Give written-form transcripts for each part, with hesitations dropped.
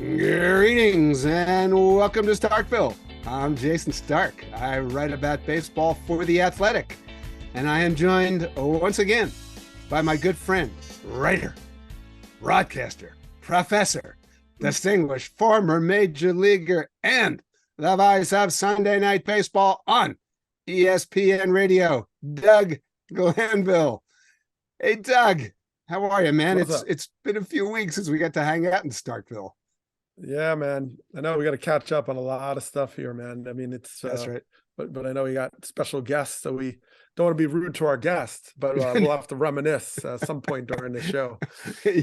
Greetings and welcome to Starkville. I'm Jayson Stark. I write about baseball for The Athletic, and I am joined once again by my good friend, writer, broadcaster, professor, distinguished former major leaguer, and the voice of Sunday Night Baseball on ESPN Radio, Doug Glanville. Hey, Doug, how are you, man? It's been a few weeks since we got to hang out in Starkville. Yeah, man. I know we got to catch up on a lot of stuff here, man. I mean, that's right. But I know we got special guests, so we don't want to be rude to our guests, but we'll have to reminisce at some point during the show.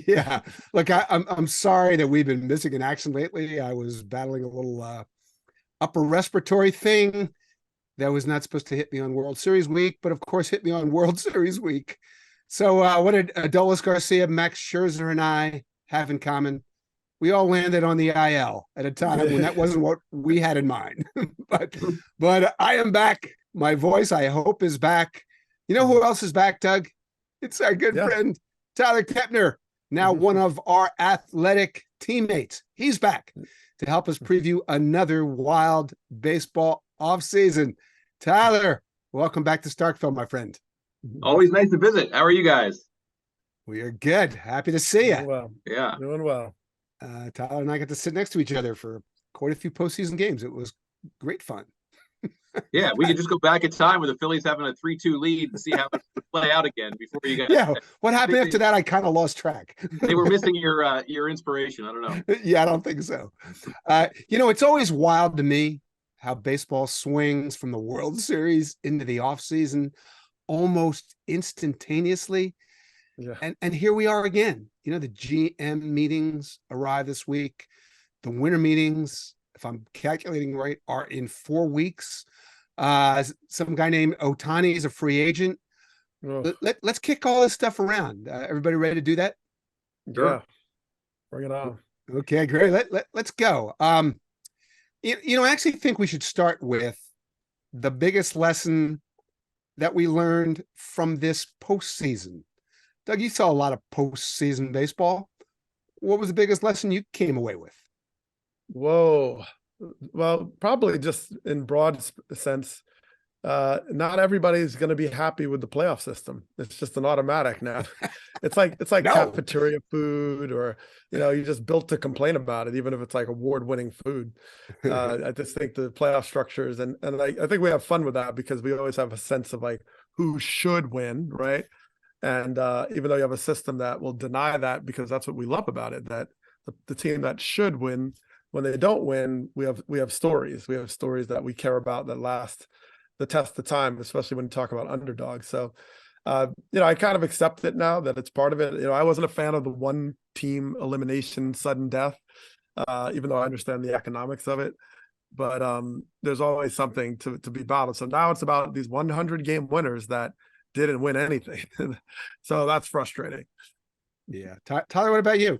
Yeah. Look, I'm sorry that we've been missing in action lately. I was battling a little upper respiratory thing that was not supposed to hit me on World Series week, but of course hit me on World Series week. So what did Adolis Garcia, Max Scherzer, and I have in common? We all landed on the IL at a time when that wasn't what we had in mind. but I am back. My voice, I hope, is back. You know who else is back, Doug? It's our good friend, Tyler Kepner, now one of our athletic teammates. He's back to help us preview another wild baseball offseason. Tyler, welcome back to Starkville, my friend. Always nice to visit. How are you guys? We are good. Happy to see you. Doing well. Yeah. Doing well. Tyler and I got to sit next to each other for quite a few postseason games. It was great fun. Yeah, we could just go back in time with the Phillies having a 3-2 lead and see how it would play out again before you guys. Yeah, what happened after that? I kind of lost track. They were missing your inspiration. I don't know. Yeah, I don't think so. It's always wild to me how baseball swings from the World Series into the offseason almost instantaneously. Yeah. And here we are again. You know, the GM meetings arrive this week. The winter meetings, if I'm calculating right, are in 4 weeks. Some guy named Ohtani is a free agent. Let's kick all this stuff around. Everybody ready to do that? Yeah. Bring it on. Okay, great. Let's go. I actually think we should start with the biggest lesson that we learned from this postseason. Doug, you saw a lot of postseason baseball. What was the biggest lesson you came away with? Whoa. Well, probably just in broad sense, not everybody's going to be happy with the playoff system. It's just an automatic now. It's like no. Cafeteria food, or you just built to complain about it, even if it's like award-winning food. I just think the playoff structures, and I think we have fun with that because we always have a sense of like who should win, right? And even though you have a system that will deny that, because that's what we love about it, that the team that should win, when they don't win, we have stories. We have stories that we care about that last the test of time, especially when you talk about underdogs. So, I kind of accept it now that it's part of it. I wasn't a fan of the one team elimination, sudden death, even though I understand the economics of it. But there's always something to be battled. So now it's about these 100 game winners that didn't win anything. So that's frustrating. Yeah. Tyler, what about you?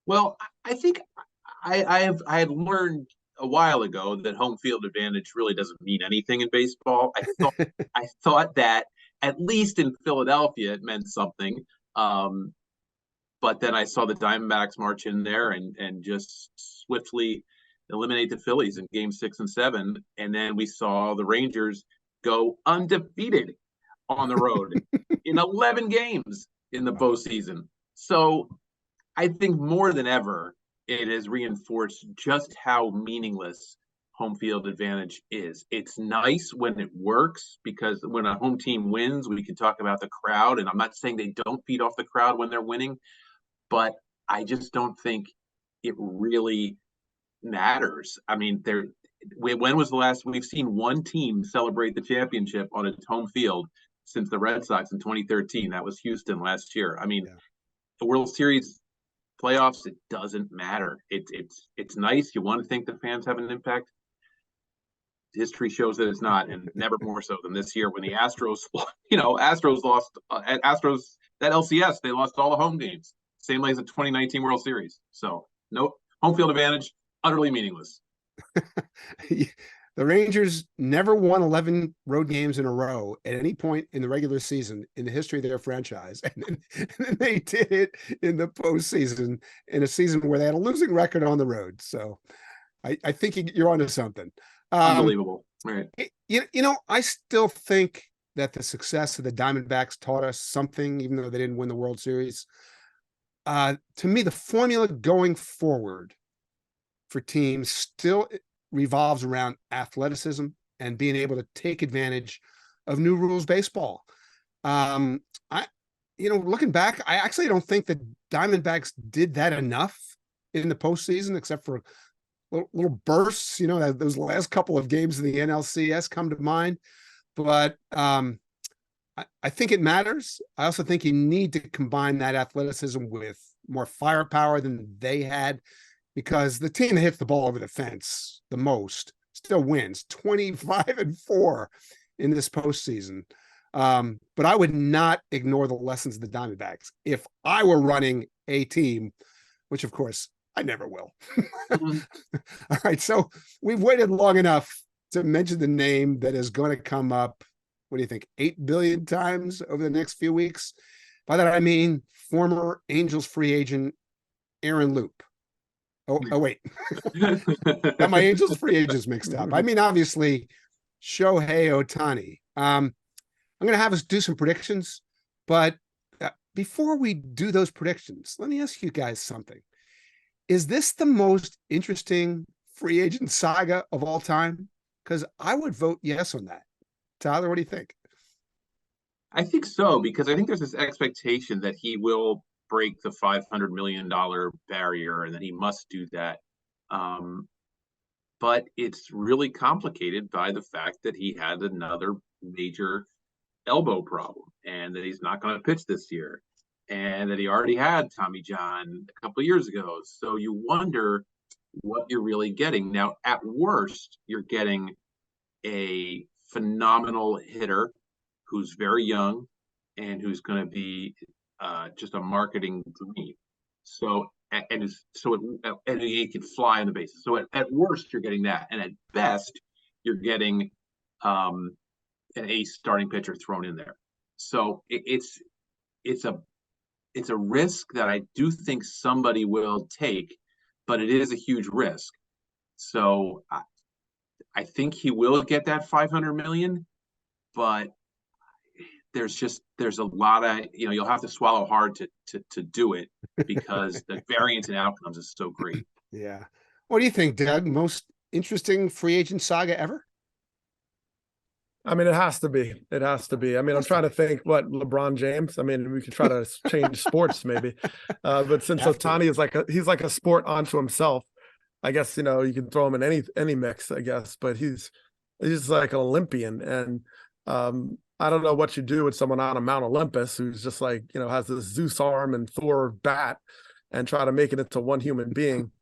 Well, I think I had learned a while ago that home field advantage really doesn't mean anything in baseball. I thought that at least in Philadelphia it meant something. But then I saw the Diamondbacks march in there and just swiftly eliminate the Phillies in game 6 and 7. And then we saw the Rangers go undefeated on the road in 11 games in the postseason. So I think more than ever, it has reinforced just how meaningless home field advantage is. It's nice when it works, because when a home team wins, we can talk about the crowd. And I'm not saying they don't feed off the crowd when they're winning, but I just don't think it really matters. I mean, when was the last we've seen one team celebrate the championship on its home field since the Red Sox in 2013? That was Houston last year. I mean, the World Series playoffs, it doesn't matter. It's nice. You want to think the fans have an impact. History shows that it's not, and never more so than this year when the Astros lost that LCS. They lost all the home games, same as the 2019 World Series. So no home field advantage, utterly meaningless. The Rangers never won 11 road games in a row at any point in the regular season in the history of their franchise. And then they did it in the postseason in a season where they had a losing record on the road. So I think you're onto something. Unbelievable. Right. I still think that the success of the Diamondbacks taught us something, even though they didn't win the World Series. To me, the formula going forward for teams still revolves around athleticism and being able to take advantage of new rules baseball. Looking back, I actually don't think the Diamondbacks did that enough in the postseason, except for little bursts. Those last couple of games in the NLCS come to mind. But I think it matters. I also think you need to combine that athleticism with more firepower than they had, because the team that hits the ball over the fence the most still wins 25-4 in this postseason. But I would not ignore the lessons of the Diamondbacks if I were running a team, which of course I never will. All right. So we've waited long enough to mention the name that is going to come up. What do you think? 8 billion times over the next few weeks. By that, I mean former Angels free agent Aaron Loop. Oh wait. Got my Angels free agents mixed up. I mean, obviously, Shohei Ohtani. I'm going to have us do some predictions, but before we do those predictions, let me ask you guys something. Is this the most interesting free agent saga of all time? Because I would vote yes on that. Tyler, what do you think? I think so, because I think there's this expectation that he will break the $500 million barrier and that he must do that. But it's really complicated by the fact that he had another major elbow problem and that he's not going to pitch this year and that he already had Tommy John a couple of years ago. So you wonder what you're really getting. Now, at worst, you're getting a phenomenal hitter who's very young and who's going to be just a marketing dream. So and he can fly on the bases. So at worst, you're getting that, and at best, you're getting an ace starting pitcher thrown in there. So it's a risk that I do think somebody will take, but it is a huge risk. So I think he will get that 500 million, but there's a lot of, you'll have to swallow hard to do it because the variance in outcomes is so great. Yeah. What do you think, Doug? Most interesting free agent saga ever? I mean, it has to be. It has to be. I mean, I'm trying to think what LeBron James. I mean, we could try to change sports maybe. But since Ohtani is he's like a sport unto himself, I guess, you can throw him in any mix, I guess, but he's like an Olympian. And I don't know what you do with someone on a Mount Olympus who's just like, has this Zeus arm and Thor bat and try to make it into one human being.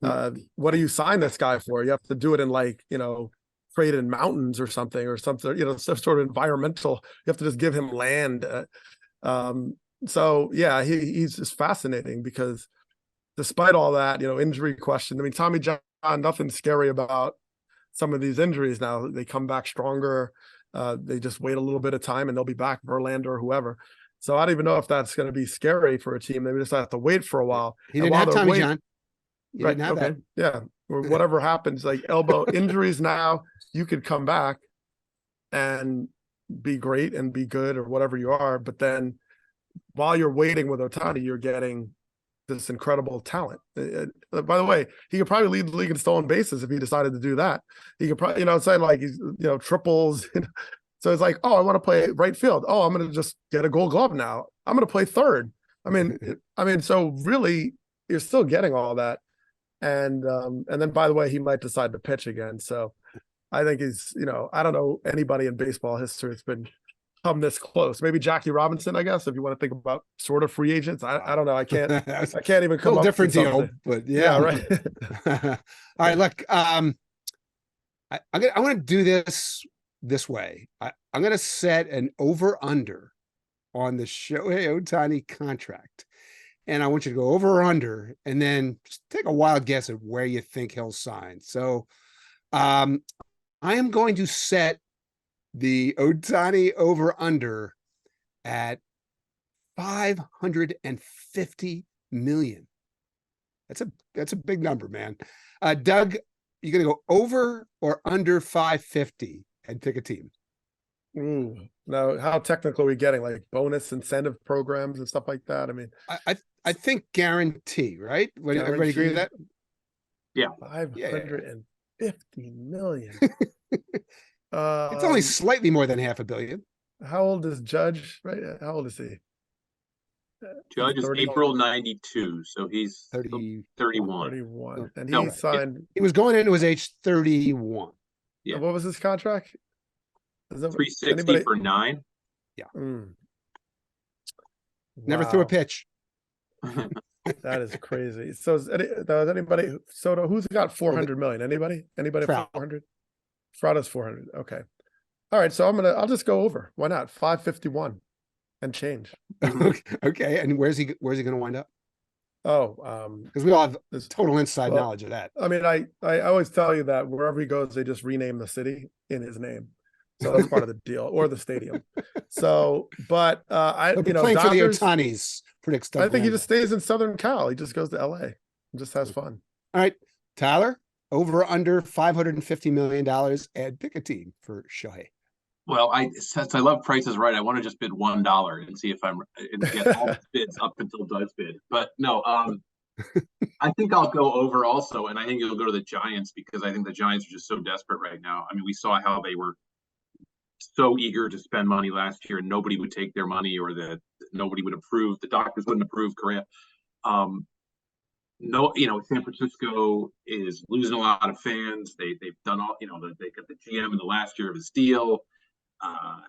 What do you sign this guy for? You have to do it in trade in mountains or something, some sort of environmental. You have to just give him land. So yeah, he's just fascinating because despite all that, injury question. I mean, Tommy John, nothing scary about some of these injuries now. They come back stronger. They just wait a little bit of time and they'll be back, Verlander or whoever. So I don't even know if that's going to be scary for a team. They just have to wait for a while. He didn't have Tommy John. He right. Didn't have okay. that. Yeah. Or whatever happens, like elbow injuries now, you could come back and be great and be good or whatever you are. But then while you're waiting with Ohtani, you're getting this incredible talent. By the way, he could probably lead the league in stolen bases if he decided to do that. He could probably, say like he's, triples. So it's like, oh, I want to play right field. Oh, I'm going to just get a Gold Glove now. I'm going to play third. I mean, so really, you're still getting all that. And then, by the way, he might decide to pitch again. So I think he's, I don't know anybody in baseball history that's been come this close. Maybe Jackie Robinson, I guess, if you want to think about sort of free agents. I don't know. I can't even come up different with deal, but yeah, right. All right, look, I'm going to do this way. I'm going to set an over under on the Shohei Ohtani contract. And I want you to go over or under, and then just take a wild guess at where you think he'll sign. So I'm I am going to set the Ohtani over under at 550 million. That's a big number, man. Doug, you gonna go over or under 550 and pick a team? Ooh. Now, how technical are we getting? Like bonus incentive programs and stuff like that? I mean, I think guarantee, right? Would everybody agree with that? Yeah. 550 million. It's only slightly more than $500 million. How old is Judge? Right? How old is he? Judge is April 92, so he's 31. 31. And he signed. He was going into his age 31. Yeah. What was his contract? Is that 360 for 9? Yeah. Wow. Never threw a pitch. That is crazy. So is anybody, Soto, who's got 400 million? Anybody? Anybody? 400? Frauda's 400. Okay. All right. So I'll just go over. Why not? 551 and change. Okay. And where's he going to wind up? Oh, because we all have total inside knowledge of that. I mean, I always tell you that wherever he goes, they just rename the city in his name. So that's part of the deal, or the stadium. So, but playing for the Ohtanis, predicts Doug I think Randall. he just stays in Southern Cal. He just goes to LA and just has fun. All right, Tyler, over or under $550 million, and pick a team for Shohei. Well, since I love Price is Right, I want to just bid $1 and see if and get all the bids up until Doug's bid. But no, I think I'll go over also, and I think it'll go to the Giants because I think the Giants are just so desperate right now. I mean, we saw how they were so eager to spend money last year, and nobody would take their money, or that nobody would approve. The doctors wouldn't approve. Correct. No, San Francisco is losing a lot of fans. They've done all, they got the GM in the last year of his deal. I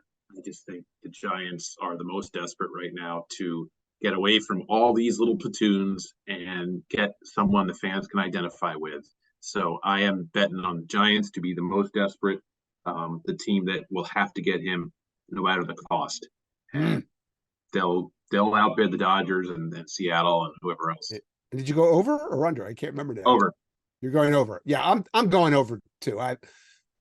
just think the Giants are the most desperate right now to get away from all these little platoons and get someone the fans can identify with. So I am betting on the Giants to be the most desperate, the team that will have to get him no matter the cost. And they'll outbid the Dodgers and then Seattle and whoever else. Did you go over or under? I can't remember now. Over. You're going over. Yeah, I'm going over too.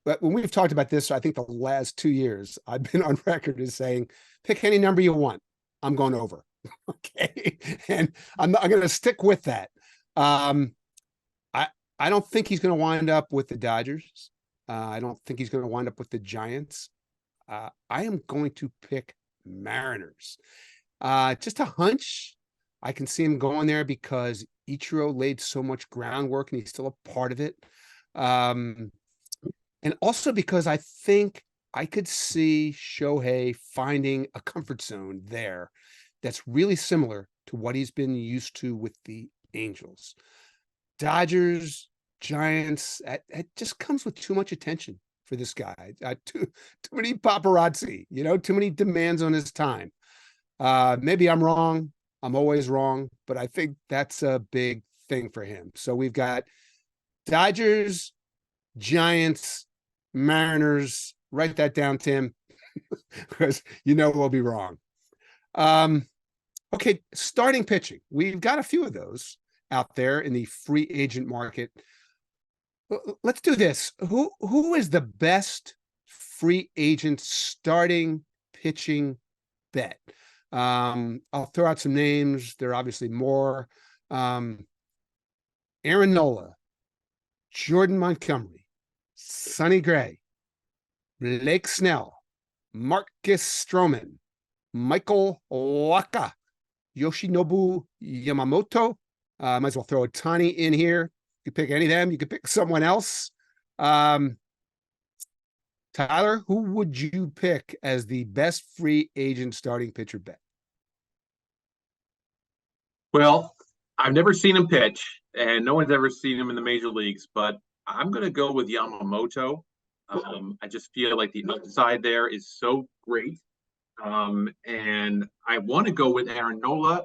But when we've talked about this, I think the last 2 years, I've been on record as saying, pick any number you want. I'm going over. Okay. And I'm going to stick with that. I don't think he's going to wind up with the Dodgers. I don't think he's going to wind up with the Giants. I am going to pick Mariners. Just a hunch. I can see him going there because Ichiro laid so much groundwork and he's still a part of it. And also because I think I could see Shohei finding a comfort zone there that's really similar to what he's been used to with the Angels. Dodgers, Giants, it just comes with too much attention for this guy. Too many paparazzi, too many demands on his time. Maybe I'm wrong. I'm always wrong, but I think that's a big thing for him. So we've got Dodgers, Giants, Mariners. Write that down, Tim, because we'll be wrong. Okay, starting pitching. We've got a few of those out there in the free agent market. Let's do this. Who is the best free agent starting pitching bet? I'll throw out some names. There are obviously more. Aaron Nola, Jordan Montgomery, Sonny Gray, Blake Snell, Marcus Stroman, Michael Waka, Yoshinobu Yamamoto. Might as well throw Ohtani in here. You could pick any of them. You could pick someone else. Tyler, who would you pick as the best free agent starting pitcher bet? Well, I've never seen him pitch, and no one's ever seen him in the major leagues, but I'm going to go with Yamamoto. I just feel like the upside there is so great. And I want to go with Aaron Nola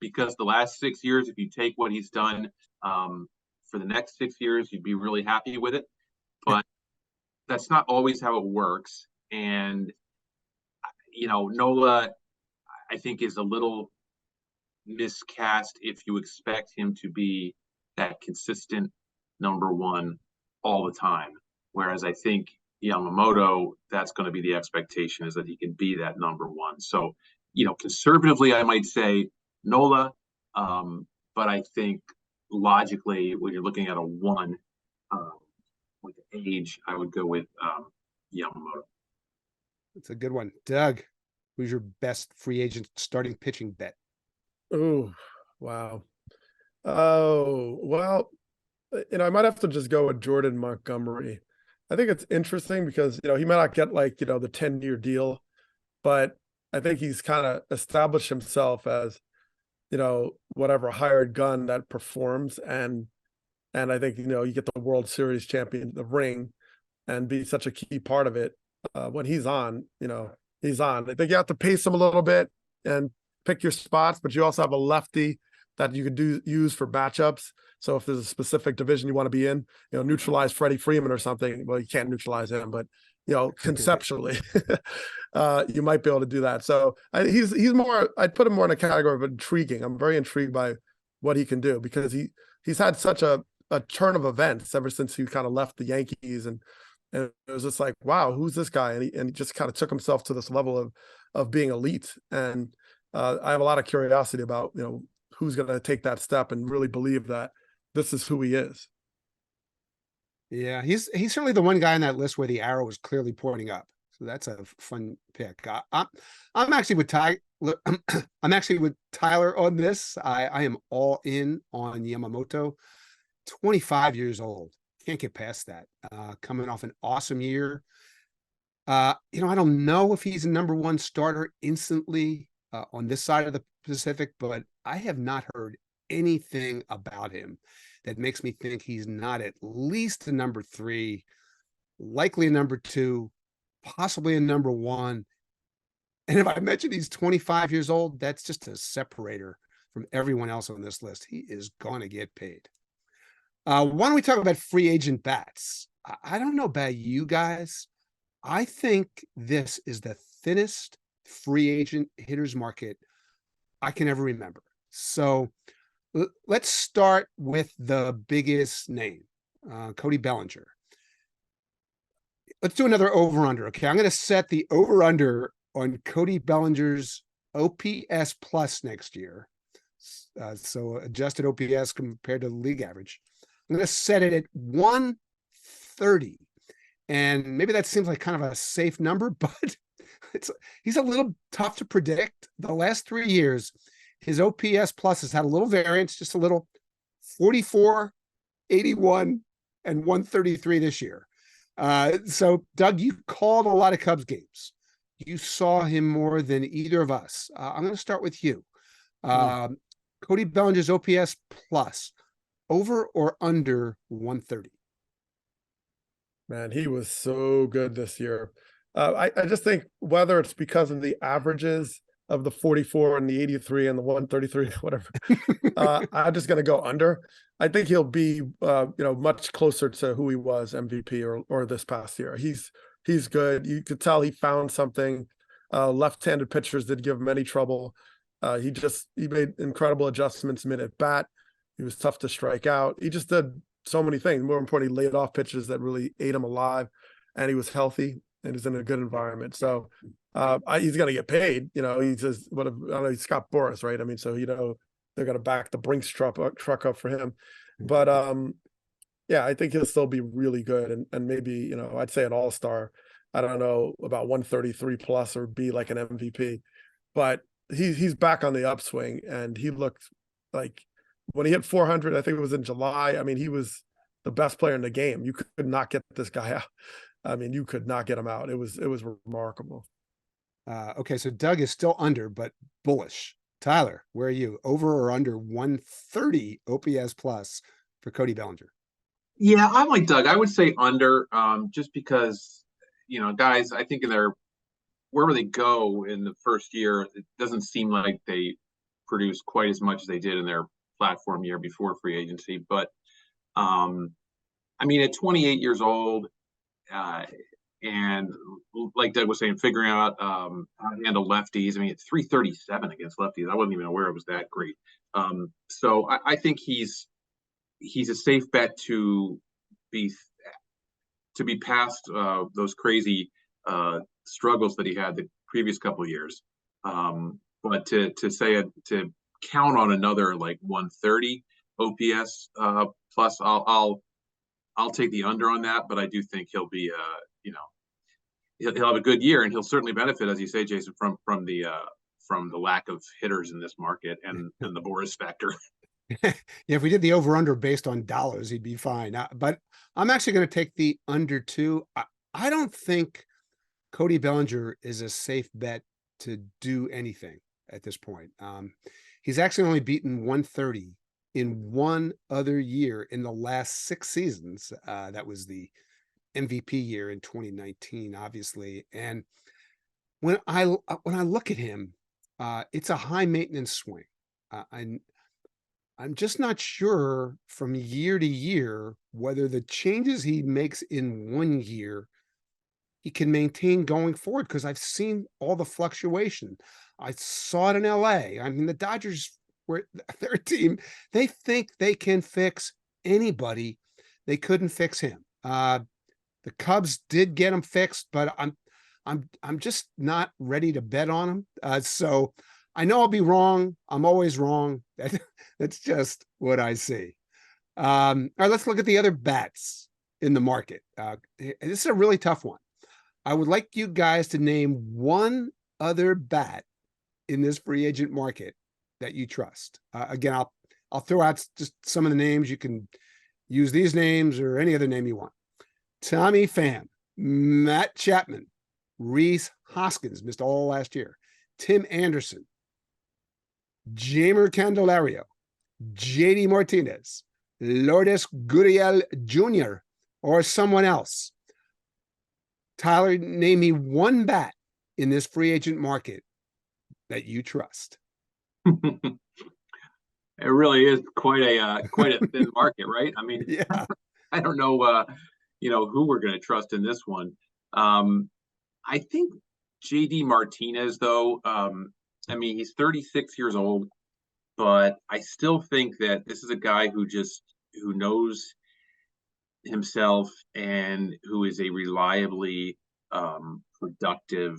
because the last 6 years, if you take what he's done for the next 6 years, you'd be really happy with it. But that's not always how it works. And, Nola, I think, is a little miscast if you expect him to be that consistent number one all the time. Whereas I think Yamamoto, that's going to be the expectation, is that he can be that number one. So, conservatively, I might say Nola, but I think logically, when you're looking at a one with age, I would go with Yamamoto. It's a good one. Doug, who's your best free agent starting pitching bet? Oh, wow. Oh, well, I might have to just go with Jordan Montgomery. I think it's interesting because, he might not get like, the 10-year deal, but I think he's kind of established himself as, whatever hired gun that performs. And I think, you get the World Series champion, the ring, and be such a key part of it. When he's on, he's on. I think you have to pace him a little bit and pick your spots, but you also have a lefty that you could use for matchups. So if there's a specific division you want to be in, neutralize Freddie Freeman or something. Well, you can't neutralize him, but conceptually, you might be able to do that. So he's more. I'd put him more in a category of intriguing. I'm very intrigued by what he can do because he's had such a turn of events ever since he kind of left the Yankees, and it was just like, wow, who's this guy? And he just kind of took himself to this level of being elite. And I have a lot of curiosity about who's going to take that step and really believe that this is who he is. Yeah, he's certainly the one guy on that list where the arrow is clearly pointing up. So that's a fun pick. I'm actually with I'm actually with Tyler on this. I am all in on Yamamoto. 25 years old. Can't get past that. Coming off an awesome year. I don't know if he's a number one starter instantly on this side of the Pacific, but I have not heard anything about him that makes me think he's not at least a number three, likely a number two, possibly a number one. And if I mentioned he's 25 years old, that's just a separator from everyone else on this list. He is going to get paid. Why don't we talk about free agent bats? I don't know about you guys. I think this is the thinnest free agent hitters market I can ever remember. So let's start with the biggest name, Cody Bellinger. Let's do another over-under. Okay, I'm going to set the over-under on Cody Bellinger's OPS plus next year. So adjusted OPS compared to the league average. I'm going to set it at 130. And maybe that seems like kind of a safe number, but he's a little tough to predict. The last 3 years, his OPS plus has had a little variance, just a little 44, 81, and 133 this year. So, Doug, you called a lot of Cubs games. You saw him more than either of us. I'm going to start with you. Cody Bellinger's OPS plus, over or under 130? Man, he was so good this year. I just think whether it's because of the averages of the 44 and the 83 and the 133, whatever, I'm just going to go under. I think he'll be, much closer to who he was MVP or this past year. He's good. You could tell he found something. Left-handed pitchers did give him any trouble. He made incredible adjustments mid at bat. He was tough to strike out. He just did so many things. More importantly, laid off pitches that really ate him alive, and he was healthy and he's in a good environment. So he's going to get paid. He's just he's Scott Boras, right? I mean, so they're going to back the Brinks truck up for him. But yeah, I think he'll still be really good, and maybe I'd say an all-star. I don't know about 133 plus or be like an MVP, but he's back on the upswing, and he looked like when he hit 400, I think it was in July. I mean, he was the best player in the game. You could not get this guy out. I mean, you could not get him out. It was remarkable. Okay, so Doug is still under, but bullish. Tyler, where are you? Over or under 130 OPS plus for Cody Bellinger? Yeah, I'm like Doug. I would say under, just because, guys, I think wherever they go in the first year, it doesn't seem like they produce quite as much as they did in their platform year before free agency. But, I mean, at 28 years old, and like Doug was saying, figuring out how to handle lefties. I mean, it's 337 against lefties. I wasn't even aware it was that great. So I think he's a safe bet to be to be past those crazy struggles that he had the previous couple of years. But to count on another like 130 OPS plus, I'll take the under on that. But I do think he'll be he'll have a good year, and he'll certainly benefit, as you say, Jason, from the lack of hitters in this market and the Boris factor. Yeah, if we did the over-under based on dollars, he'd be fine. But I'm actually going to take the under 2. I don't think Cody Bellinger is a safe bet to do anything at this point. He's actually only beaten 130 in one other year in the last 6 seasons. That was the MVP year in 2019, obviously. And when I look at him, it's a high maintenance swing. I'm just not sure from year to year whether the changes he makes in one year he can maintain going forward, because I've seen all the fluctuation. I saw it in LA. I mean, the Dodgers were their team. They think they can fix anybody. They couldn't fix him. The Cubs did get him fixed, but I'm just not ready to bet on him. So I know I'll be wrong. I'm always wrong. That's just what I see. All right, let's look at the other bats in the market. This is a really tough one. I would like you guys to name one other bat in this free agent market that you trust. Again, I'll throw out just some of the names. You can use these names or any other name you want. Tommy Pham, Matt Chapman, Rhys Hoskins, missed all last year, Tim Anderson, Jeimer Candelario, JD Martinez, Lourdes Gurriel Jr., or someone else. Tyler, name me one bat in this free agent market that you trust. It really is quite a thin market, right? I mean, yeah. I don't know, who we're going to trust in this one. I think JD Martinez, though. I mean, he's 36 years old, but I still think that this is a guy who knows himself and who is a reliably productive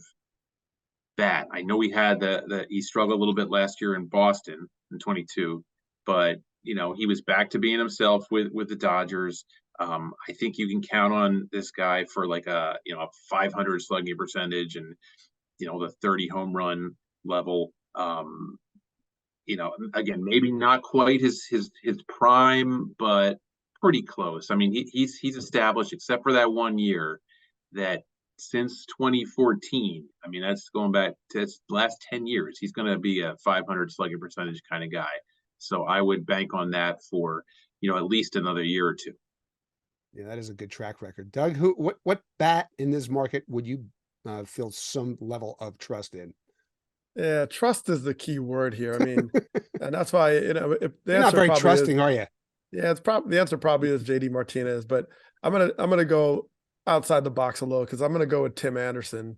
bat. I know he had he struggled a little bit last year in Boston in 22, but he was back to being himself with the Dodgers. I think you can count on this guy for like a 500 slugging percentage and the 30 home run level. Again, maybe not quite his prime, but pretty close. I mean, he's established, except for that 1 year, that since 2014, I mean, that's going back to his last 10 years, he's going to be a 500 slugging percentage kind of guy. So I would bank on that for, at least another year or two. Yeah, that is a good track record. Doug, what bat in this market would you feel some level of trust in? Yeah, trust is the key word here. I mean, and that's why, if the You're not very trusting, are you? Yeah, the answer probably is JD Martinez, but I'm gonna go outside the box a little, because I'm gonna go with Tim Anderson.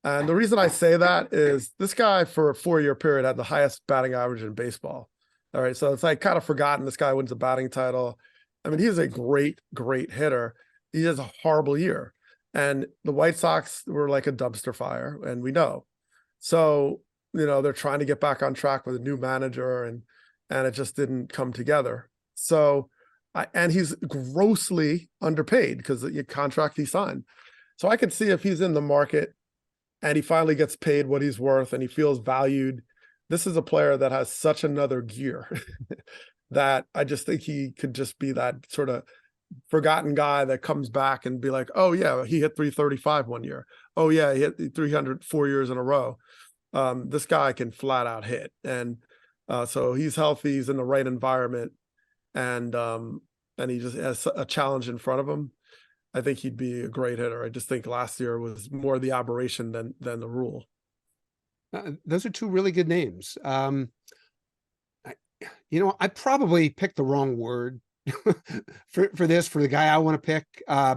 And the reason I say that is this guy for a 4-year period had the highest batting average in baseball. All right, so it's like kind of forgotten this guy wins a batting title. I mean, he's a great hitter. He has a horrible year, and the White Sox were like a dumpster fire, and we know. So they're trying to get back on track with a new manager, and it just didn't come together. So, and he's grossly underpaid because of the contract he signed. So I could see if he's in the market and he finally gets paid what he's worth and he feels valued. This is a player that has such another gear that I just think he could just be that sort of forgotten guy that comes back and be like, oh yeah, he hit 335 1 year. Oh yeah, he hit 300 4 years in a row. This guy can flat out hit. And so he's healthy, he's in the right environment, and he just has a challenge in front of him. I think he'd be a great hitter. I just think last year was more the aberration than the rule. Those are two really good names. I probably picked the wrong word for the guy I want to pick. I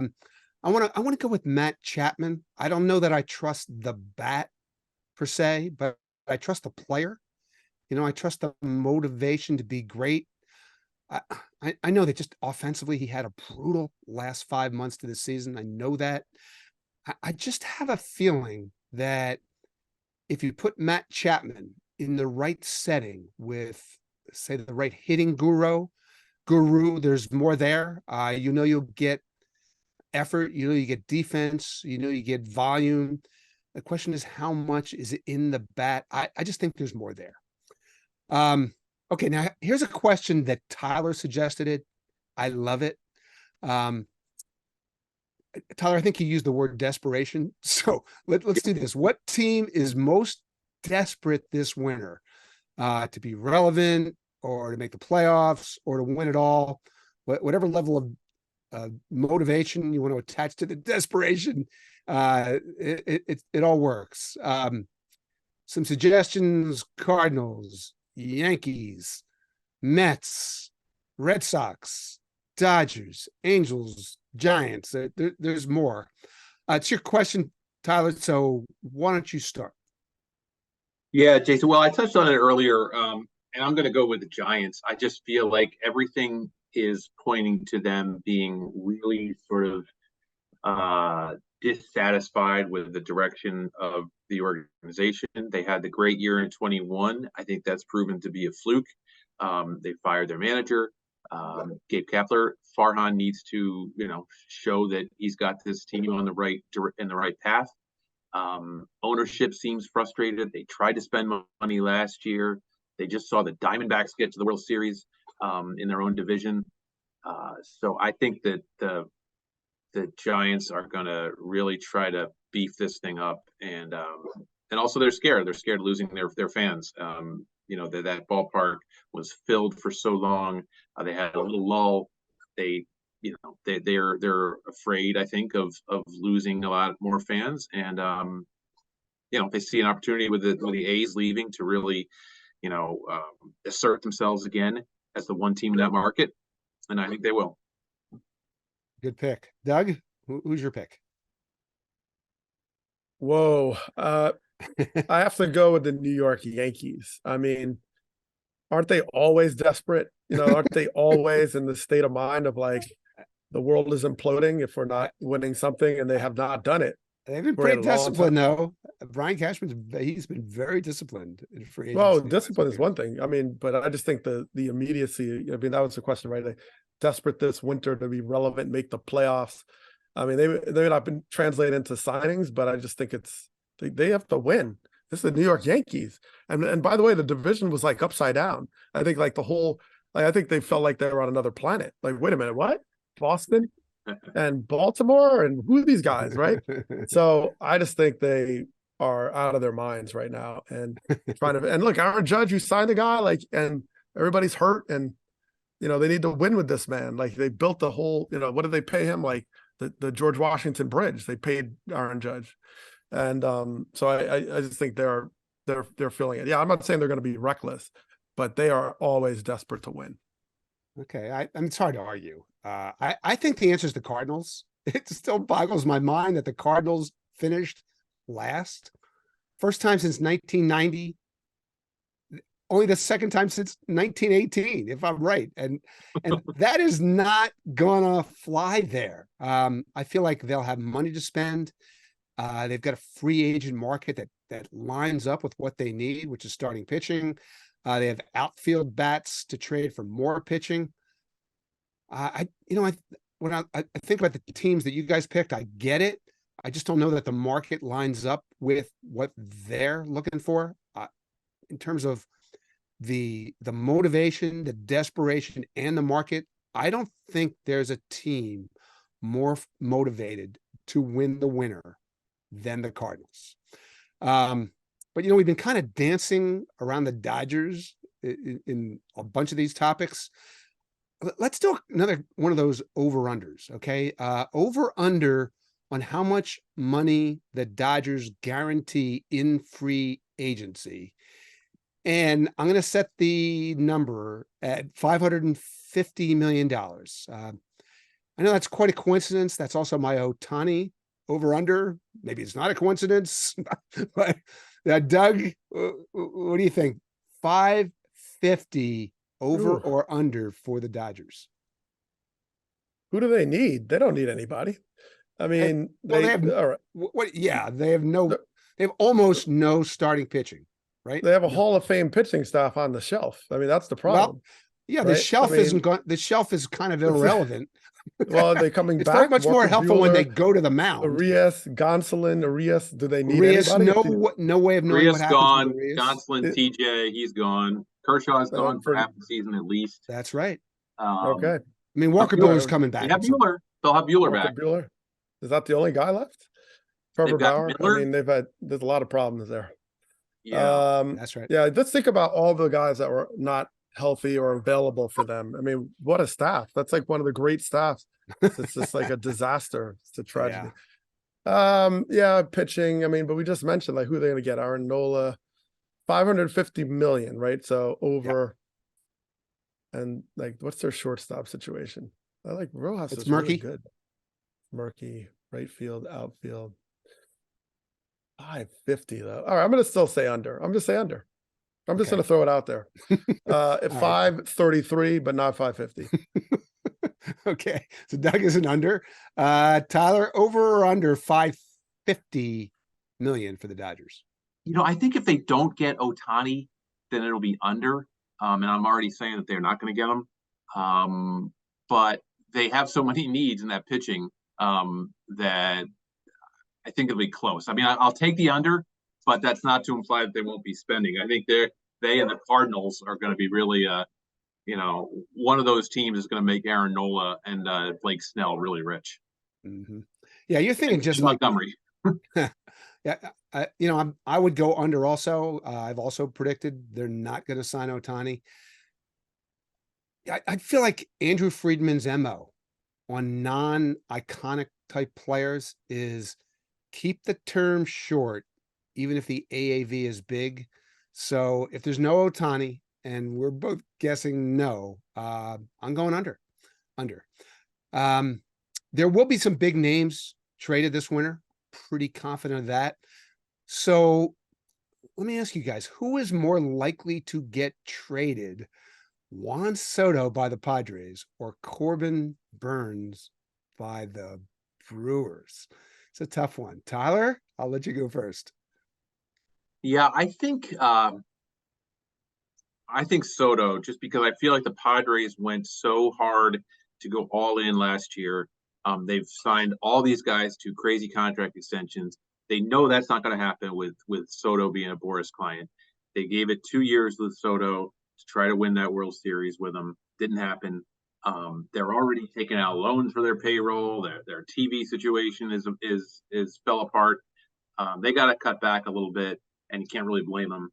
want to go with Matt Chapman. I don't know that I trust the bat per se, but I trust the player. I trust the motivation to be great. I know that just offensively, he had a brutal last 5 months to the season. I know that. I just have a feeling that if you put Matt Chapman in the right setting with, say, the right hitting guru, there's more there. You'll get effort, you get defense, you get volume. The question is, how much is it in the bat? I just think there's more there. Okay, now here's a question that Tyler suggested it. I love it. Tyler, I think you used the word desperation. So let's do this. What team is most desperate this winter to be relevant or to make the playoffs or to win it all? Whatever level of motivation you want to attach to the desperation, it all works. Some suggestions: Cardinals, Yankees, Mets, Red Sox, Dodgers, Angels, Giants. There's more. It's your question, Tyler. So why don't you start? Yeah, Jason. Well, I touched on it earlier, and I'm going to go with the Giants. I just feel like everything is pointing to them being really sort of dissatisfied with the direction of the organization. They had the great year in 21. I think that's proven to be a fluke. They fired their manager, Gabe Kapler. Farhan needs to, show that he's got this team on the right path. Ownership seems frustrated. They tried to spend money last year. They just saw the Diamondbacks get to the World Series in their own division. So I think that the Giants are going to really try to beef this thing up, and also they're scared. They're scared of losing their fans. That ballpark was filled for so long. They had a little lull. They're afraid, I think, of losing a lot more fans, and they see an opportunity with the A's leaving to really, assert themselves again as the one team in that market, and I think they will. Good pick, Doug. Who's your pick? Whoa, I have to go with the New York Yankees. I mean, aren't they always desperate? Aren't they always in the state of mind of like the world is imploding if we're not winning something, and they have not done it. They've been pretty disciplined, though. Brian Cashman's he's been very disciplined in free agency. Well, discipline is one thing. I mean, but I just think the immediacy. I mean, that was the question, right? Like, desperate this winter to be relevant, make the playoffs. I mean, they've not been translated into signings, but I just think they have to win. This is the New York Yankees, and by the way, the division was like upside down. I think like the whole, I think they felt like they were on another planet. Like, wait a minute, what? Boston and Baltimore, and who are these guys, right? So I just think they are out of their minds right now, and trying to. And look, Aaron Judge, you signed the guy, like, and everybody's hurt, and they need to win with this man. Like, they built the whole, what did they pay him? Like the George Washington Bridge. They paid Aaron Judge, and so I just think they're feeling it. Yeah, I'm not saying they're going to be reckless, but they are always desperate to win. Okay, I mean, it's hard to argue. I think the answer is the Cardinals. It still boggles my mind that the Cardinals finished last. First time since 1990. Only the second time since 1918, if I'm right. And that is not gonna fly there. I feel like they'll have money to spend. They've got a free agent market that lines up with what they need, which is starting pitching. They have outfield bats to trade for more pitching. When I think about the teams that you guys picked, I get it. I just don't know that the market lines up with what they're looking for in terms of the motivation, the desperation, and the market. I don't think there's a team more motivated to win the winner than the Cardinals. But we've been kind of dancing around the Dodgers in a bunch of these topics. Let's do another one of those over-unders, okay? Over-under on how much money the Dodgers guarantee in free agency. And I'm going to set the number at $550 million. I know that's quite a coincidence. That's also my Ohtani over-under. Maybe it's not a coincidence, but Doug, what do you think? 550 over Ooh. or under for the Dodgers? Who do they need? They don't need anybody. I mean, Well, they they have all right. what? Yeah, they have no. They're- They have almost no starting pitching, right? They have a No. Hall of Fame pitching staff on the shelf. I mean, that's the Well, problem, yeah, the right? I shelf isn't mean, going. The shelf is kind of irrelevant. well, are they coming It's very back? much more Walker helpful when they Buehler, go to the mound. Arias, Gonsolin, Arias. Do they need Urias, anybody? no way of knowing what Rios happens with gone. Urias. Gonsolin, It- TJ, he's gone. Kershaw's gone for for half the season at least. That's right. okay, I mean, Walker Buehler. Buehler's coming They back. have at some point. Bueller. They'll have Bueller Walker back. Buehler. Is that the only guy left? Trevor They've got Bauer. Miller. I mean, there's a lot of problems there. Yeah. That's right. Yeah, let's think about all the guys that were not healthy or available for them. I mean, what a staff. That's like one of the great staffs. It's just like a disaster. It's a tragedy. Yeah, pitching. I mean, but we just mentioned like who they're gonna get. Aaron Nola, 550 million, right? So over and like what's their shortstop situation? I like Rojas It's is really murky. good. Murky, right field, outfield. 550 though. All right, I'm gonna still say under. I'm just say under. I'm just Okay. gonna throw it out there. At right. 533, but not 550. Okay, so Doug is an under. Tyler, over or under 550 million for the Dodgers? I think if they don't get Ohtani, then it'll be under. And I'm already saying that they're not going to get him. But they have so many needs in that pitching that I think it'll be close. I mean, I'll take the under, but that's not to imply that they won't be spending. I think they and the Cardinals are going to be really, one of those teams is going to make Aaron Nola and Blake Snell really rich. Mm-hmm. Yeah, you're thinking just like Montgomery. Yeah, I would go under also. I've also predicted they're not going to sign Ohtani. I feel like Andrew Friedman's MO on non-iconic type players is keep the term short, even if the AAV is big. So if there's no Ohtani, and we're both guessing no, I'm going under. There will be some big names traded this winter. Pretty confident of that. So let me ask you guys, who is more likely to get traded? Juan Soto by the Padres or Corbin Burnes by the Brewers? It's a tough one. Tyler, I'll let you go first. Yeah, I think Soto, just because I feel like the Padres went so hard to go all in last year. They've signed all these guys to crazy contract extensions. They know that's not going to happen with Soto being a Boris client. They gave it 2 years with Soto to try to win that World Series with him. Didn't happen. They're already taking out loans for their payroll. Their TV situation is fell apart. They got to cut back a little bit, and you can't really blame them.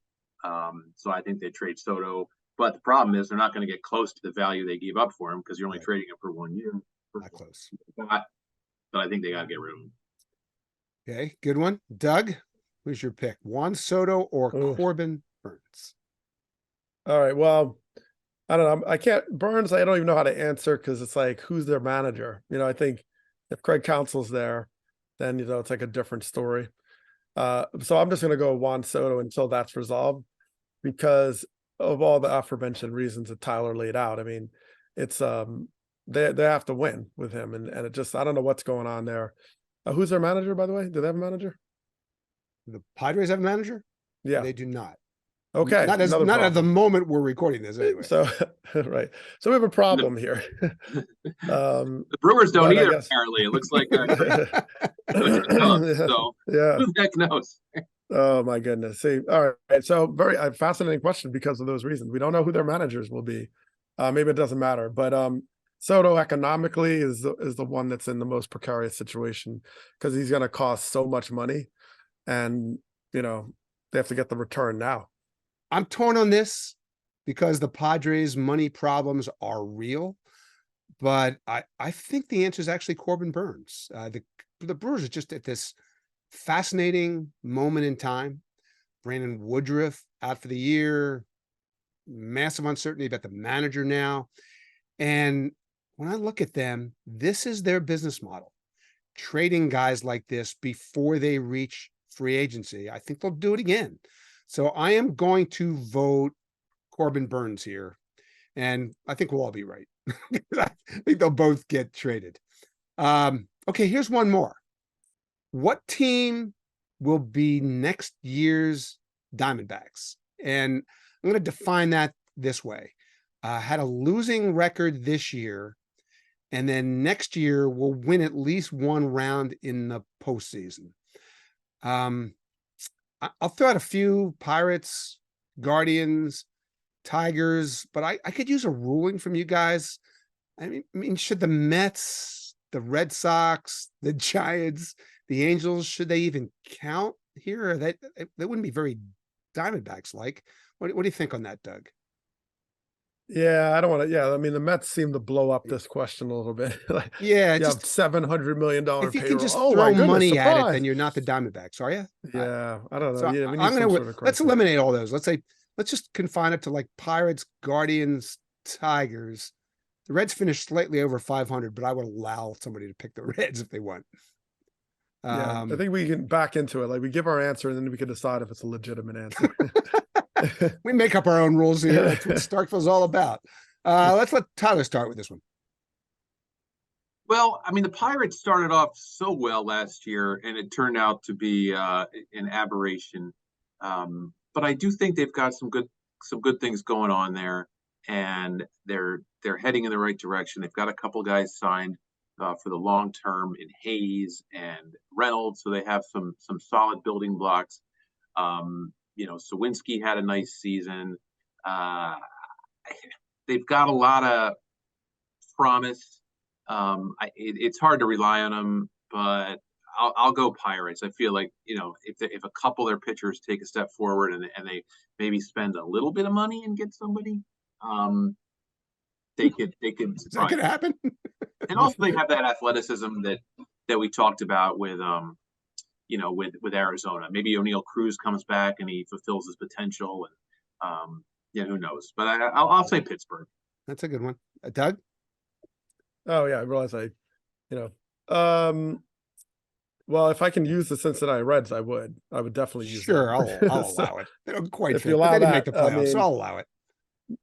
So I think they trade Soto. But the problem is they're not going to get close to the value they gave up for him because you're only trading him for 1 year. Not close. But I think they got to get rid of him. Okay, good one. Doug, who's your pick? Juan Soto or Corbin Burnes? All right. Well, I don't know. I can't Burnes. I don't even know how to answer because it's like, who's their manager? I think if Craig Counsell's there, then it's like a different story. So I'm just going to go Juan Soto until that's resolved because of all the aforementioned reasons that Tyler laid out. I mean, it's they have to win with him, and it just I don't know what's going on there. Who's their manager, by the way? Do they have a manager? The Padres have a manager? Yeah, they do not. Okay, not at the moment we're recording this anyway. So right, so we have a problem here. The Brewers don't either. Apparently, it looks like. So yeah, who the heck knows? Oh my goodness! See, all right. So very fascinating question because of those reasons. We don't know who their managers will be. Maybe it doesn't matter, but Soto economically is the one that's in the most precarious situation because he's going to cost so much money, and they have to get the return now. I'm torn on this because the Padres' money problems are real, but I think the answer is actually Corbin Burnes. The Brewers are just at this fascinating moment in time. Brandon Woodruff out for the year, massive uncertainty about the manager now. And when I look at them, this is their business model. Trading guys like this before they reach free agency. I think they'll do it again. So I am going to vote Corbin Burnes here And I think we'll all be right. I think they'll both get traded. Okay, here's one more. What team will be next year's Diamondbacks? And I'm going to define that this way. Had a losing record this year, and then next year we'll win at least one round in the postseason. I'll throw out a few: Pirates, Guardians, Tigers, but I could use a ruling from you guys. I mean, should the Mets, the Red Sox, the Giants, the Angels, should they even count here? Or they wouldn't be very Diamondbacks like. What do you think on that, Doug? Yeah, I don't want to. Yeah, I mean, the Mets seem to blow up this question a little bit. Like, Yeah, you have just $700 million if you payroll. can just Oh throw my goodness, money at it, surprise. then you're not the Diamondbacks, are you? Yeah, I don't know. So Yeah, we need I'm some gonna sort of let's criteria. eliminate all those. Let's just confine it to like Pirates, Guardians, Tigers. The Reds finished slightly over 500, but I would allow somebody to pick the Reds if they want. Yeah, I think we can back into it. Like, we give our answer and then we can decide if it's a legitimate answer. We make up our own rules here. That's what Starkville's all about. Let's let Tyler start with this one. Well, I mean, the Pirates started off so well last year, and it turned out to be an aberration. But I do think they've got some good things going on there, and they're heading in the right direction. They've got a couple guys signed for the long term in Hayes and Reynolds, so they have some solid building blocks. Sawinski had a nice season. They've got a lot of promise. It's hard to rely on them, but I'll go Pirates. I feel like, if a couple of their pitchers take a step forward and they maybe spend a little bit of money and get somebody, they could. Is that going to happen? And also they have that athleticism that we talked about with with Arizona. Maybe O'Neal Cruz comes back and he fulfills his potential, and who knows? But I'll say Pittsburgh. That's a good one. Doug? Oh yeah, I realize well, if I can use the Cincinnati Reds, I would definitely use Sure, them. I'll allow it. They don't quite if fit, you but allow they didn't that, make the playoffs, so I'll allow it.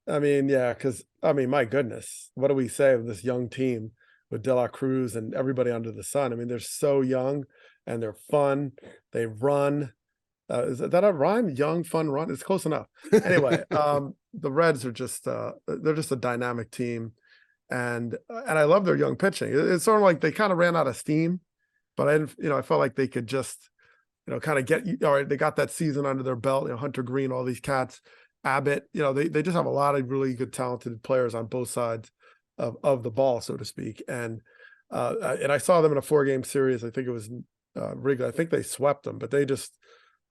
I mean, yeah, because my goodness, what do we say of this young team with De La Cruz and everybody under the sun? I mean, they're so young and they're fun. They run. Is that a rhyme? Young, fun, run. It's close enough. Anyway, the Reds are just they're just a dynamic team, and I love their young pitching. It's sort of like they kind of ran out of steam, but I felt like they could just kind of get all right. They got that season under their belt. Hunter Green, all these cats. Abbott, they just have a lot of really good, talented players on both sides of the ball, so to speak. And I saw them in a 4-game series. I think it was Wrigley. I think they swept them, but I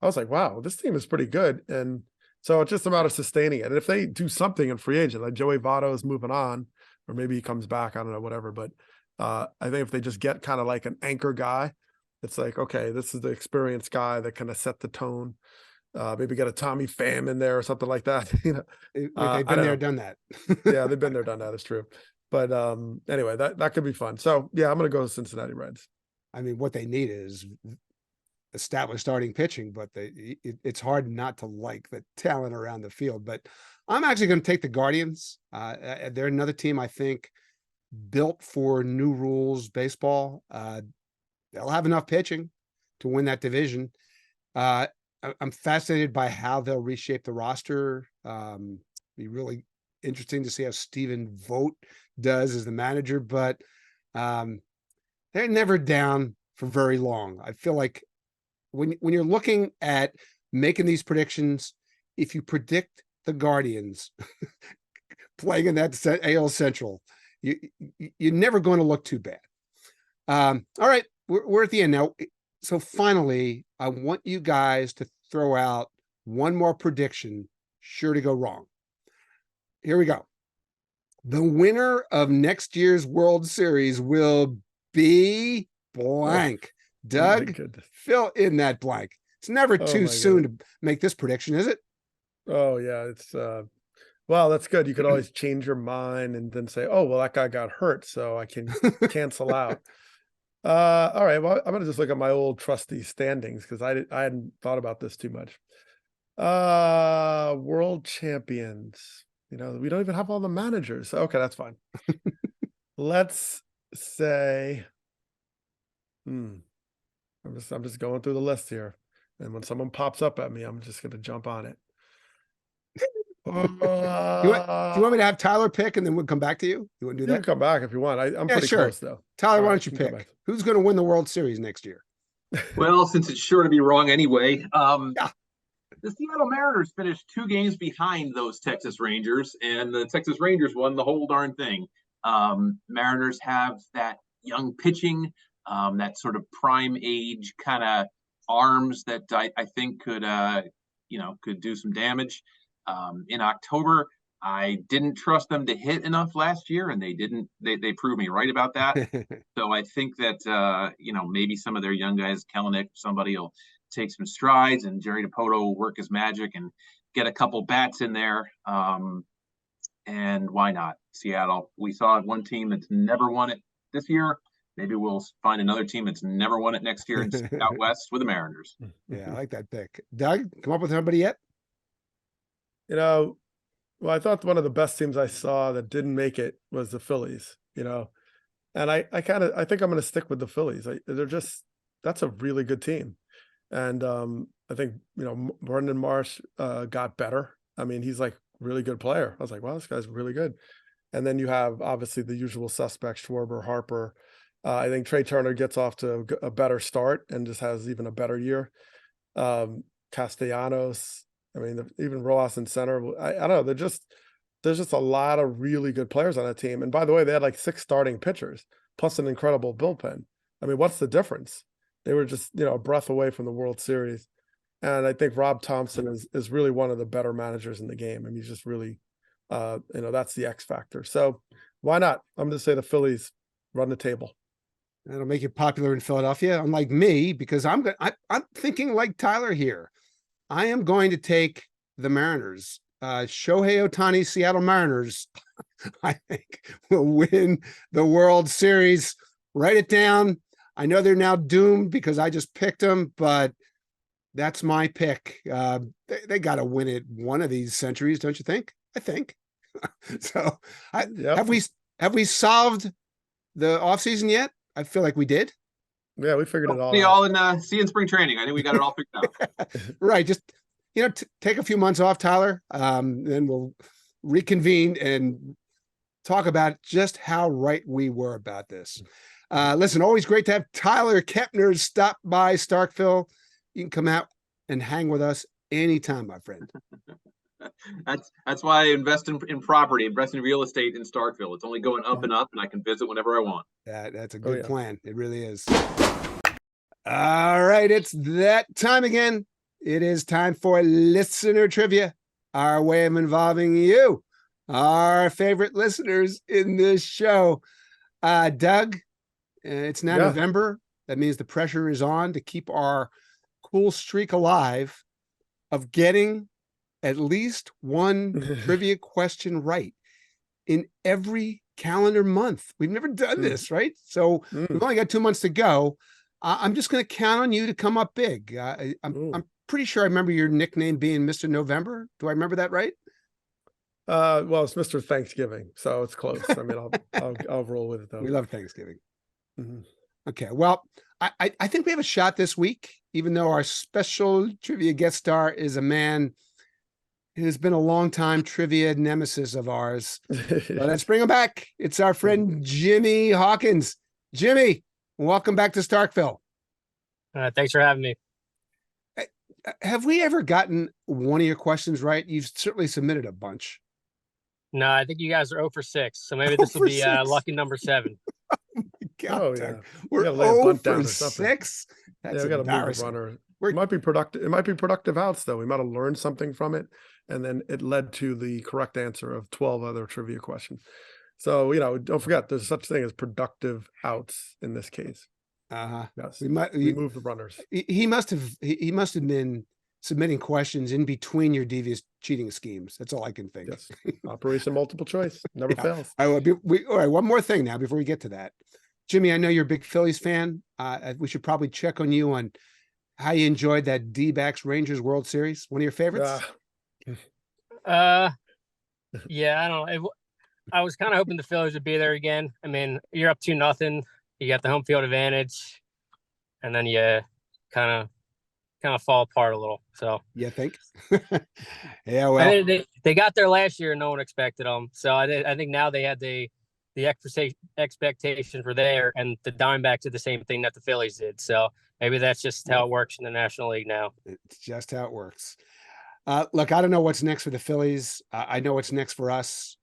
was like, wow, this team is pretty good. And so it's just a matter of sustaining it. And if they do something in free agent, like Joey Votto is moving on, or maybe he comes back, I don't know, whatever. But I think if they just get kind of like an anchor guy, it's like, okay, this is the experienced guy that kind of set the tone. Maybe get a Tommy Pham in there or something like that. They've been there, done that. Yeah, they've been there, done that. It's true. But anyway, that could be fun. So yeah, I'm going to go with Cincinnati Reds. I mean, what they need is established starting pitching, but it's hard not to like the talent around the field. But I'm actually going to take the Guardians. They're another team I think built for new rules baseball. They'll have enough pitching to win that division. I'm fascinated by how they'll reshape the roster. Be really interesting to see how Stephen Vogt does as the manager, but they're never down for very long. I feel like when you're looking at making these predictions, if you predict the Guardians playing in that AL Central, you're never going to look too bad. All right, we're at the end now. So finally, I want you guys to throw out one more prediction, sure to go wrong. Here we go. The winner of next year's World Series will be blank. Doug, fill in that blank. It's never too soon to make this prediction, is it? Oh, yeah. It's well, that's good. You could always change your mind and then say, oh, well, that guy got hurt, so I can cancel out. All right. Well, I'm gonna just look at my old trusty standings because I hadn't thought about this too much. World champions. We don't even have all the managers. Okay, that's fine. Let's say, I'm just going through the list here. And when someone pops up at me, I'm just going to jump on it. Do you want me to have Tyler pick and then we'll come back to you? You want to do You that? can come back if you want. I'm Yeah, pretty sure. close though. Tyler, All why right, don't you you can come pick? back. Who's going to win the World Series next year? Well, since it's sure to be wrong anyway, Yeah. the Seattle Mariners finished 2 games behind those Texas Rangers, and the Texas Rangers won the whole darn thing. Mariners have that young pitching, that sort of prime age kind of arms that I think could do some damage. In October, I didn't trust them to hit enough last year, and they didn't. They proved me right about that. So I think that maybe some of their young guys, Kellenick, somebody will take some strides, and Jerry DiPoto will work his magic and get a couple bats in there. And why not Seattle? We saw one team that's never won it this year. Maybe we'll find another team that's never won it next year out west with the Mariners. Yeah, I like that pick. Doug, come up with somebody yet? Well, I thought one of the best teams I saw that didn't make it was the Phillies, and I think I'm going to stick with the Phillies. That's a really good team. And I think, Brendan Marsh got better. I mean, he's like really good player. I was like, wow, this guy's really good. And then you have obviously the usual suspects, Schwarber, Harper. I think Trey Turner gets off to a better start and just has even a better year. Castellanos, I mean, even Rojas in center. I don't know. There's just a lot of really good players on that team. And by the way, they had like 6 starting pitchers plus an incredible bullpen. I mean, what's the difference? They were just, a breath away from the World Series. And I think Rob Thompson is really one of the better managers in the game. I mean, he's just really, that's the X factor. So why not? I'm going to say the Phillies run the table. That'll make you popular in Philadelphia, unlike me, because I'm thinking like Tyler here. I am going to take the Mariners. Shohei Ohtani, Seattle Mariners, I think will win the World Series. Write it down. I know they're now doomed because I just picked them, but that's my pick. They got to win it one of these centuries, don't you think? I think. So Yep. have we solved the offseason yet? I feel like we did. Yeah, we figured it all out. See you in spring training. I think we got it all figured out. Right. Just, take a few months off, Tyler. Then we'll reconvene and talk about just how right we were about this. Listen, always great to have Tyler Kepner stop by Starkville. You can come out and hang with us anytime, my friend. That's why I invest in property, invest in real estate in Starkville. It's only going up and up, and I can visit whenever I want. That's a good plan. It really is. All right, it's that time again. It is time for listener trivia, our way of involving you, our favorite listeners in this show. Doug, it's now November. That means the pressure is on to keep our cool streak alive of getting at least one trivia question right in every calendar month. We've never done this, right? So we've only got 2 months to go. I'm just going to count on you to come up big. I'm pretty sure I remember your nickname being Mr. November. Do I remember that right? Well, it's Mr. Thanksgiving, so it's close. I mean, I'll roll with it though. We love Thanksgiving. Mm-hmm. Okay, well, I think we have a shot this week, even though our special trivia guest star is a man who's been a long-time trivia nemesis of ours. So let's bring him back. It's our friend Jimmy Hawkins. Jimmy, welcome back to Starkville. Thanks for having me. Have we ever gotten one of your questions right? You've certainly submitted a bunch. No, I think you guys are 0 for 6. So maybe this will be lucky number 7. God, yeah. We're 0 for 6. That's we got to move the runner. It might be productive. It might be productive outs though. We might have learned something from it, and then it led to the correct answer of 12 other trivia questions. So don't forget, there's such thing as productive outs in this case. Yes, we move the runners. He must have been submitting questions in between your devious cheating schemes. That's all I can think. Yes, Operation Multiple Choice never fails. All right, one more thing now before we get to that, Jimmy. I know you're a big Phillies fan. We should probably check on you on how you enjoyed that D-backs Rangers World Series. One of your favorites? Yeah, I don't know. I was kind of hoping the Phillies would be there again. I mean, you're up 2-0. You got the home field advantage, and then you kind of fall apart a little. So You think? Yeah, I well, mean, they got there last year and no one expected them. So I think now they had the expectations were there, and the Diamondbacks did the same thing that the Phillies did. So maybe that's just how it works in the National League now. it's just how it works. Look, I don't know what's next for the Phillies. I know what's next for us.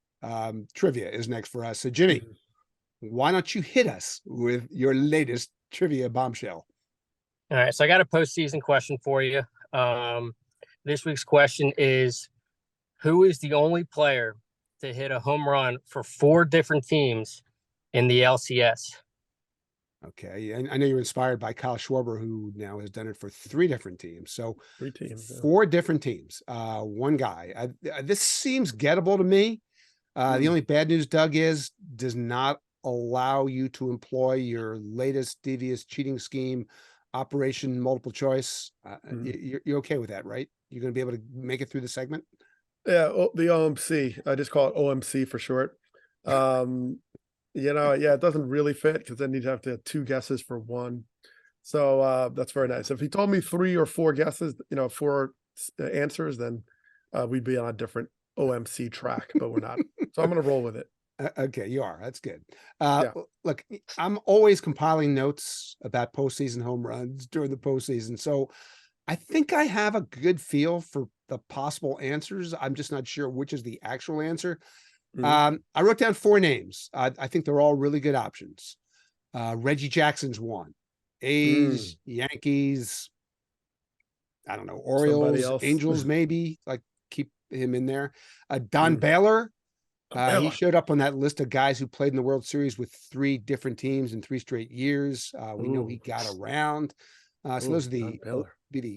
Trivia is next for us. So, Jimmy, why don't you hit us with your latest trivia bombshell? All right, so I got a postseason question for you. This week's question is, who is the only player to hit a home run for 4 different teams in the LCS? Okay, and I know you're inspired by Kyle Schwarber, who now has done it for 3 different teams. So 3 teams, yeah. 4 different teams. One guy. This seems gettable to me. The only bad news, Doug, is does not allow you to employ your latest devious cheating scheme, Operation Multiple Choice. You're okay with that, right? You're going to be able to make it through the segment? Yeah, the OMC. I just call it OMC for short. It doesn't really fit because then you'd have to have 2 guesses for 1. So that's very nice. If he told me 3 or 4 guesses, 4 answers, then we'd be on a different OMC track, but we're not. So I'm going to roll with it. Okay, you are. That's good. Yeah. Look, I'm always compiling notes about postseason home runs during the postseason. So I think I have a good feel for the possible answers. I'm just not sure which is the actual answer. I wrote down 4 names. I think they're all really good options. Reggie Jackson's one. A's, Yankees, I don't know, Orioles, Angels, maybe. Like, keep him in there. Don Baylor. He showed up on that list of guys who played in the World Series with 3 different teams in 3 straight years. We know he got around. So those are the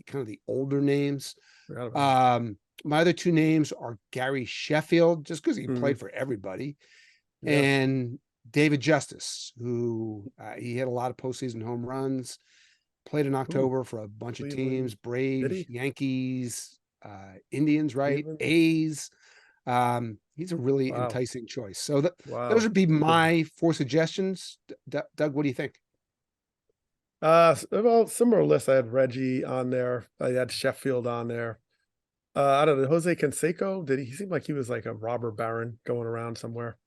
kind of the older names. My other 2 names are Gary Sheffield, just because he played for everybody, and David Justice, who he hit a lot of postseason home runs, played in October for a bunch of teams, Braves, Yankees, Indians, right? A's. He's a really enticing choice. So those would be my 4 suggestions. Doug, what do you think? Well, similar list. I had Reggie on there. I had Sheffield on there. I don't know. Jose Canseco, he seemed like he was like a robber baron going around somewhere.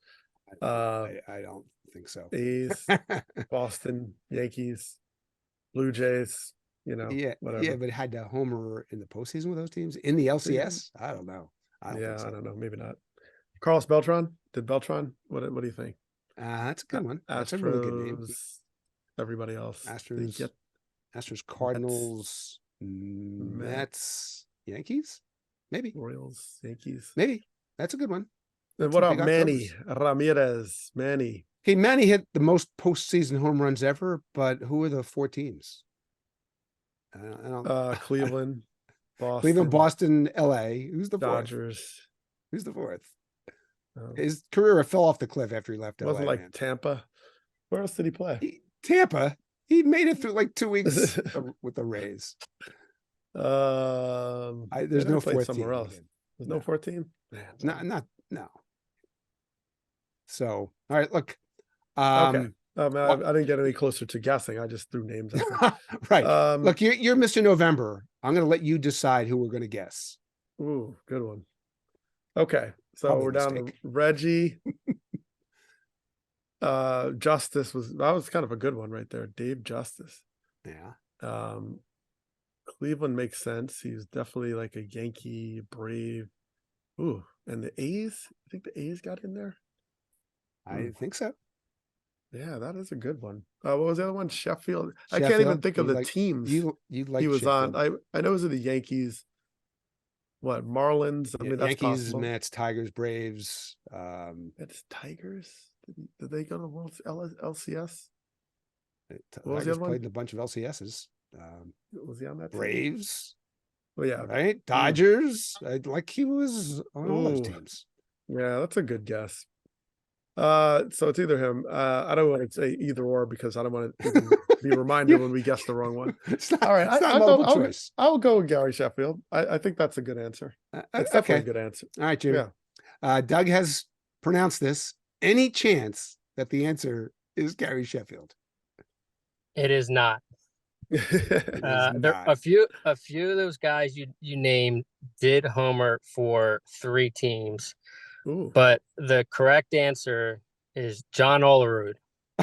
I don't think so. A's, Boston, Yankees, Blue Jays, whatever. Yeah, but had to homer in the postseason with those teams in the LCS. I don't know. I don't know. Maybe not. Carlos Beltran. Did Beltran? What do you think? That's a good one. That's Astros, a really good name. Everybody else. Astros, Cardinals, Mets, Yankees, maybe. Orioles, Yankees. Maybe. That's a good one. And what about Manny Ramirez? Manny. Okay, Manny hit the most postseason home runs ever, but who are the 4 teams? Cleveland, Boston. Cleveland, Boston, LA. Who's the 4th? Dodgers. Who's the 4th? His career fell off the cliff after he left LA. Wasn't like Tampa. Where else did he play? Tampa. He made it through like 2 weeks with the Rays. There's no 4th somewhere team. Else. There's no 4th team. No. So, all right, look. Okay. I didn't get any closer to guessing. I just threw names out. Right. Look, you're Mr. November. I'm going to let you decide who we're going to guess. Ooh, good one. Okay. So Probably we're down to Reggie. Justice was kind of a good one right there. Dave Justice. Yeah. Cleveland makes sense. He's definitely like a Yankee, Brave. Ooh, and the A's? I think the A's got in there. I think so. Yeah, that is a good one. What was the other one? Sheffield. I can't even think of the teams you like he was Sheffield. on. I know it was the Yankees. What, Marlins? I mean, that's Yankees, possible. Mets, Tigers, Braves. It's Tigers. Did they go to World LCS? Tigers played in a bunch of LCSs. Was he on that Braves? Well, yeah. Right? Dodgers. Like he was on all those teams. Yeah, that's a good guess. So it's either him. I don't want to say either or because I don't want to be reminded when we guess the wrong one. All right, I'll go with Gary Sheffield. I think that's a good answer. It's definitely a good answer. All right, Jimmy. Yeah. Doug has pronounced this. Any chance that the answer is Gary Sheffield? It is not. There a few of those guys you named did homer for 3 teams. Ooh. But the correct answer is John Olerud.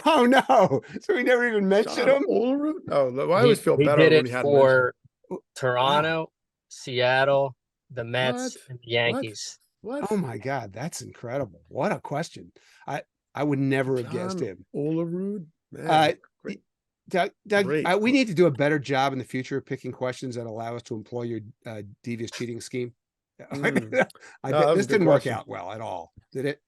Oh no! So we never even mentioned him. Olerud? Oh, well, I always feel better did when it he hadn't for mentioned. Toronto, Seattle, the Mets, What? and the Yankees. What? Oh my God, that's incredible! What a question! I would never have guessed him. Olerud, man. Great. Doug, Great. we need to do a better job in the future of picking questions that allow us to employ your devious cheating scheme. This didn't work out well at all, did it?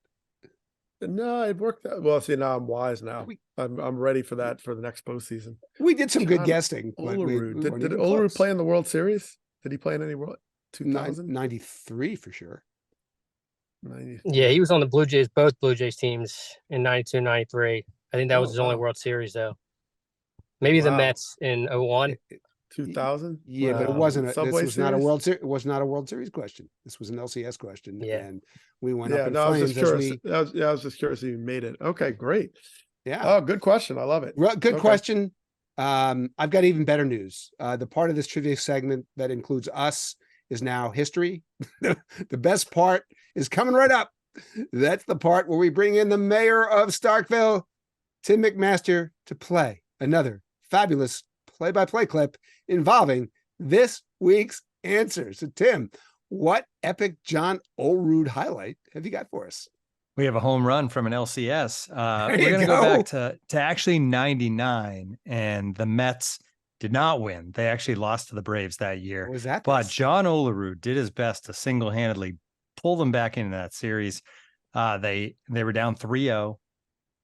No, it worked out. Well, see, now I'm wise now. I'm ready for that for the next postseason. We did some good guessing. Olerud. Did Olerud play in the World Series? Did he play in any World 2000? 93 for sure. 93. Yeah, he was on the Blue Jays, both Blue Jays teams in 92, 93. I think that was his only World Series, though. Maybe the Mets in 01. 2000? Yeah, but it wasn't. This was not a World Series. It was not a World Series question. This was an LCS question. Yeah. And we went up in I was flames just curious. I was just curious if you made it. Okay, great. Yeah. Oh, good question. I love it. Good question. I've got even better news. The part of this trivia segment that includes us is now history. The best part is coming right up. That's the part where we bring in the mayor of Starkville, Tim McMaster, to play another fabulous play-by-play clip involving this week's answer. So, Tim, what epic John Olerud highlight have you got for us? We have a home run from an LCS. We're going to go back to actually 99, and the Mets did not win. They actually lost to the Braves that year. Was that? But John Olerud did his best to single-handedly pull them back into that series. They were down 3-0.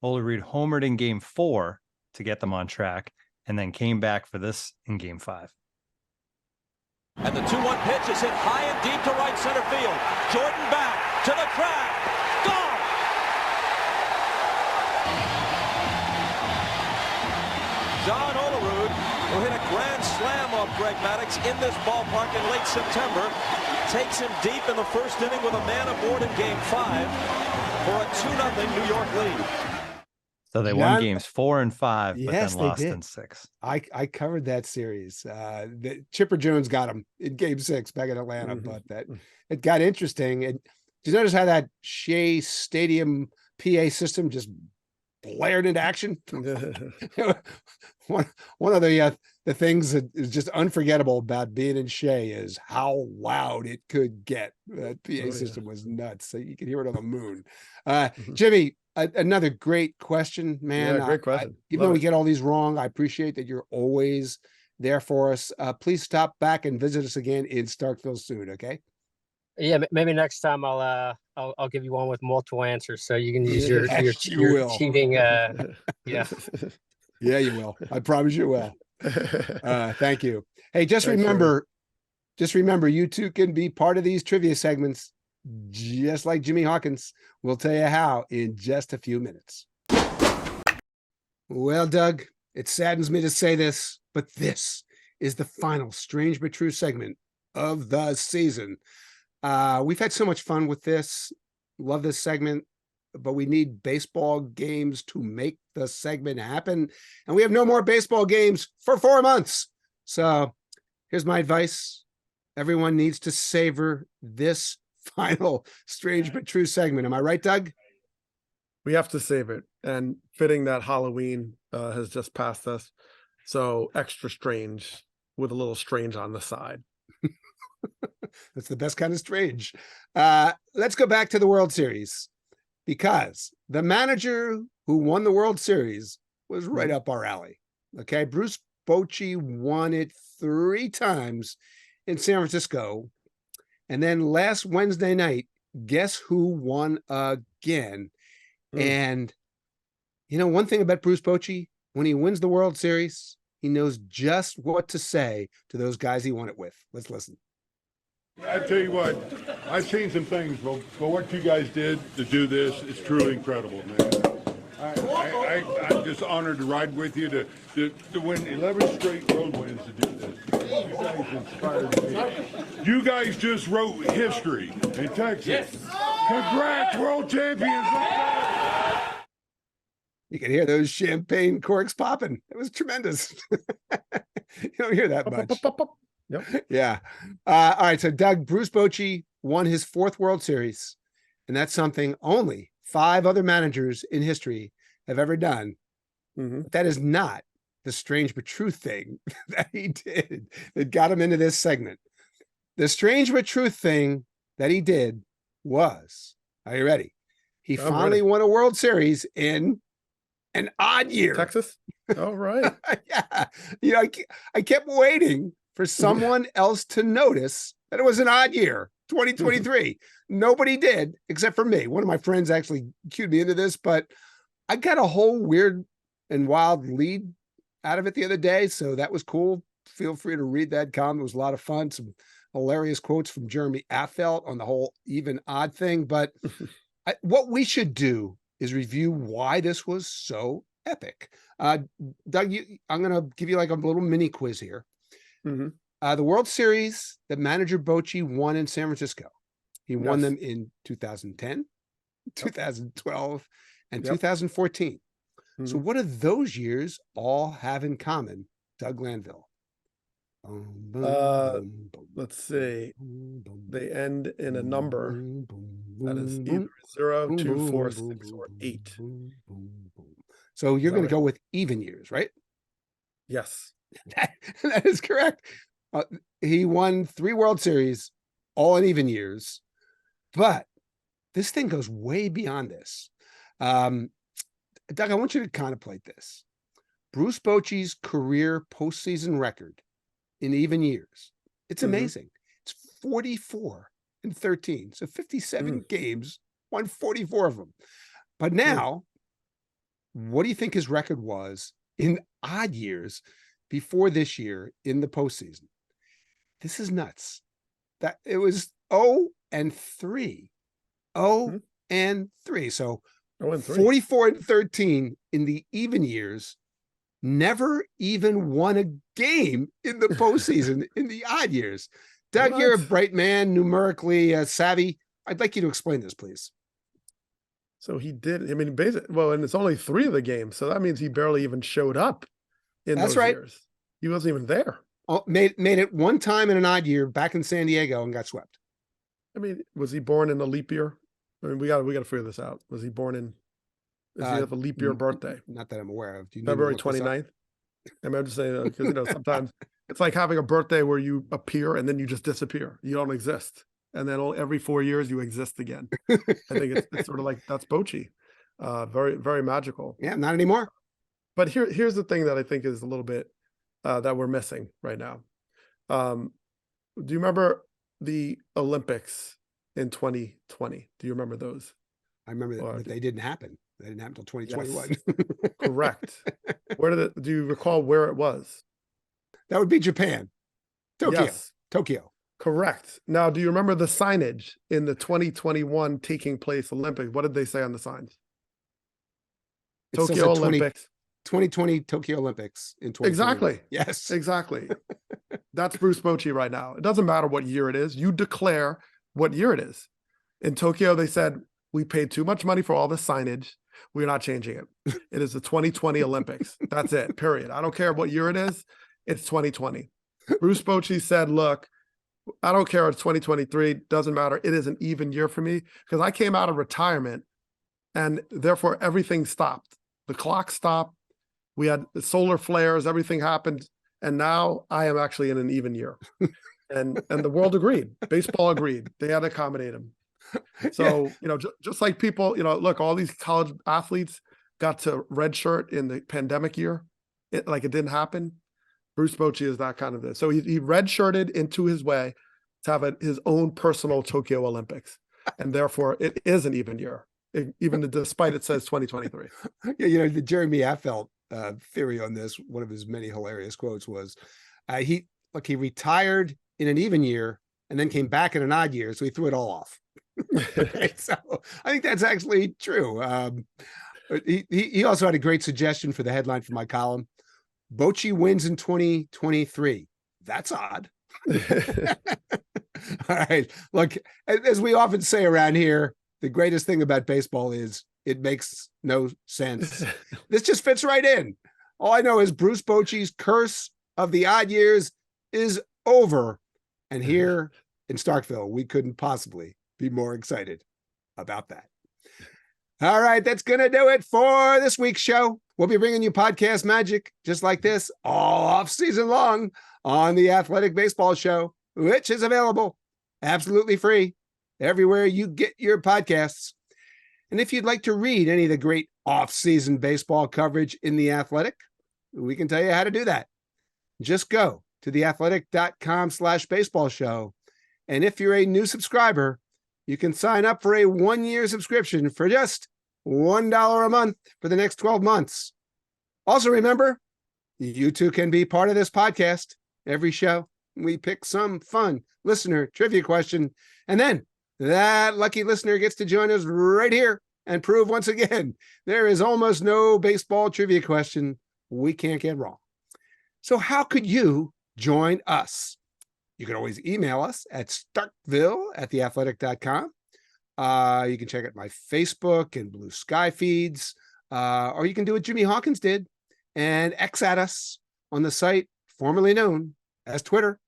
Olerud homered in Game 4 to get them on track, and then came back for this in Game 5. And the 2-1 pitch is hit high and deep to right center field. Jordan back to the track. Gone! John Olerud, who hit a grand slam off Greg Maddux in this ballpark in late September, takes him deep in the first inning with a man aboard in Game 5 for a 2-0 New York lead. So they won games 4 and 5, but yes, then lost in 6. I covered that series. Chipper Jones got him in Game 6 back in Atlanta, but it got interesting. And did you notice how that Shea Stadium PA system just blared into action? one of the things that is just unforgettable about being in Shea is how loud it could get. That PA system was nuts. So you could hear it on the moon. Jimmy, another great question, man. Yeah, great question. Even though we get all these wrong, I appreciate that you're always there for us. Please stop back and visit us again in Starkville soon. Okay. Yeah, maybe next time I'll give you one with multiple answers, so you can use your cheating. Yeah, you will. I promise you will. Thank you. Hey, just remember, you two can be part of these trivia segments, just like Jimmy Hawkins. We'll tell you how in just a few minutes. Well, Doug, it saddens me to say this, but this is the final strange but true segment of the season. We've had so much fun with this. Love this segment, but we need baseball games to make the segment happen. And we have no more baseball games for 4 months. So here's my advice. Everyone needs to savor this final strange but true segment. Am I right, Doug? We have to save it. And fitting that Halloween has just passed us. So extra strange with a little strange on the side. That's the best kind of strange. Let's go back to the World Series, because the manager who won the World Series was right up our alley. Okay. Bruce Bochy won it 3 times in San Francisco. And then last Wednesday night, guess who won again? And one thing about Bruce Bochy, when he wins the World Series, he knows just what to say to those guys he won it with. Let's listen. I tell you what, I've seen some things, but what you guys did to do this is truly incredible, man. I'm just honored to ride with you to win 11 straight road wins to do this. You guys inspired me. You guys just wrote history in Texas. Yes. Congrats, world champions. You can hear those champagne corks popping. It was tremendous. You don't hear that much. Yep. Yeah. All right. So Doug, Bruce Bochy won his 4th World Series, and that's something only 5 other managers in history have ever done. Mm-hmm. That is not the strange but true thing that he did that got him into this segment. The strange but true thing that he did was, are you ready? He I'm finally ready. won a World Series in an odd year. Texas. All right. Yeah. You know, I kept waiting for someone else to notice that it was an odd year, 2023. Nobody did except for me. One of my friends actually cued me into this, but I got a whole weird and wild lead out of it the other day. So that was cool. Feel free to read that column. It was a lot of fun. Some hilarious quotes from Jeremy Affeldt on the whole even odd thing. But what we should do is review why this was so epic. Doug, I'm going to give you like a little mini quiz here. Mm-hmm. The World Series that manager Bochy won in San Francisco. He won them in 2010, 2012, and 2014. Mm-hmm. So what do those years all have in common, Doug Glanville? Let's see. They end in a number that is either 0, 2, 4, 6, or 8. So you're going right? to go with even years, right? Yes. That is correct. He won 3 World Series, all in even years. But this thing goes way beyond this. Doug, I want you to contemplate this. Bruce Bochy's career postseason record in even years. It's amazing. It's 44-13. So 57 games, won 44 of them. But now, what do you think his record was in odd years before this year in the postseason? This is nuts. That it was 0-3. 0-3. So 44-13 in the even years. Never even won a game in the postseason in the odd years. Doug, you're a bright man, numerically savvy. I'd like you to explain this, please. So he did. I mean, basically, well, and it's only 3 of the games, so that means he barely even showed up in those years. He wasn't even there. Made it one time in an odd year back in San Diego and got swept. I mean, was he born in a leap year? I mean, we got to figure this out. Was he born in? Does he have a leap year birthday? Not that I'm aware of. Do you February 29th? I mean, I'm just saying because sometimes it's like having a birthday where you appear and then you just disappear. You don't exist, and then every 4 years you exist again. I think it's sort of like that's Bochy. Very, very magical. Yeah, not anymore. But here's the thing that I think is a little bit that we're missing right now. Do you remember the Olympics in 2020? Do you remember those? I remember that, but they didn't happen. They didn't happen until 2021. Yes. Correct. Do you recall where it was? That would be Japan. Tokyo. Yes. Tokyo. Correct. Now, do you remember the signage in the 2021 taking place Olympics? What did they say on the signs? Tokyo Olympics. 2020 Tokyo Olympics in 2020. Exactly. Yes. Exactly. That's Bruce Bochy right now. It doesn't matter what year it is. You declare what year it is. In Tokyo, they said, we paid too much money for all the signage. We're not changing it. It is the 2020 Olympics. That's it, period. I don't care what year it is. It's 2020. Bruce Bochy said, look, I don't care. It's 2023. Doesn't matter. It is an even year for me because I came out of retirement and therefore everything stopped. The clock stopped. We had the solar flares. Everything happened. And now I am actually in an even year. And the world agreed. Baseball agreed. They had to accommodate him. So, just like people, look, all these college athletes got to redshirt in the pandemic year. It didn't happen. Bruce Bochy is that kind of this. So he redshirted into his way to have his own personal Tokyo Olympics. And therefore it is an even year, despite it says 2023. Yeah, the Jeremy Affeldt theory on this, one of his many hilarious quotes was, he retired in an even year and then came back in an odd year. So he threw it all off. So I think that's actually true. He also had a great suggestion for the headline for my column. Bochy wins in 2023. That's odd. All right. Look, as we often say around here, the greatest thing about baseball is it makes no sense. This just fits right in. All I know is Bruce Bochy's curse of the odd years is over. And here in Starkville, we couldn't possibly be more excited about that. All right, that's going to do it for this week's show. We'll be bringing you podcast magic just like this all off season long on the Athletic Baseball Show, which is available absolutely free everywhere you get your podcasts. And if you'd like to read any of the great off-season baseball coverage in The Athletic, we can tell you how to do that. Just go to theathletic.com/baseball show. And if you're a new subscriber, you can sign up for a 1-year subscription for just $1 a month for the next 12 months. Also, remember, you too can be part of this podcast. Every show, we pick some fun listener trivia question, and then that lucky listener gets to join us right here and prove once again there is almost no baseball trivia question we can't get wrong. So how could you join us? You can always email us at starkville@theathletic.com. You can check out my Facebook and Blue Sky feeds, or you can do what Jimmy Hawkins did and X at us on the site formerly known as Twitter.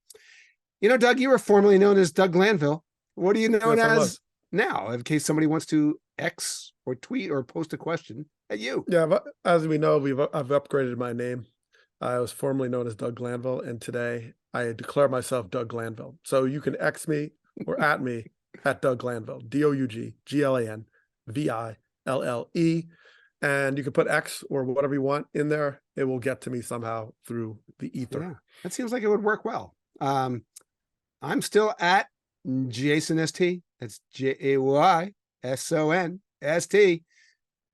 You know, Doug, you were formerly known as Doug Glanville. What are you known as now, in case somebody wants to X or tweet or post a question at you? Yeah, but as we know, I've upgraded my name. I was formerly known as Doug Glanville, and today I declare myself Doug Glanville. So you can X me or at me at Doug Glanville, DougGlanville, and you can put X or whatever you want in there. It will get to me somehow through the ether. Yeah, that seems like it would work well. I'm still at Jayson ST. That's JAYSONST.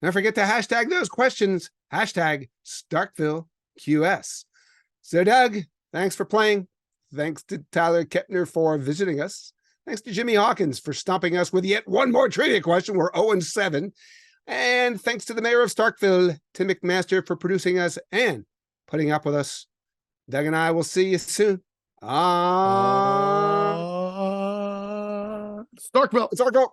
Don't forget to hashtag those questions. Hashtag StarkvilleQS. So, Doug, thanks for playing. Thanks to Tyler Kepner for visiting us. Thanks to Jimmy Hawkins for stumping us with yet one more trivia question. We're 0-7. And thanks to the mayor of Starkville, Tim McMaster, for producing us and putting up with us. Doug and I will see you soon. Starkville. Starkville.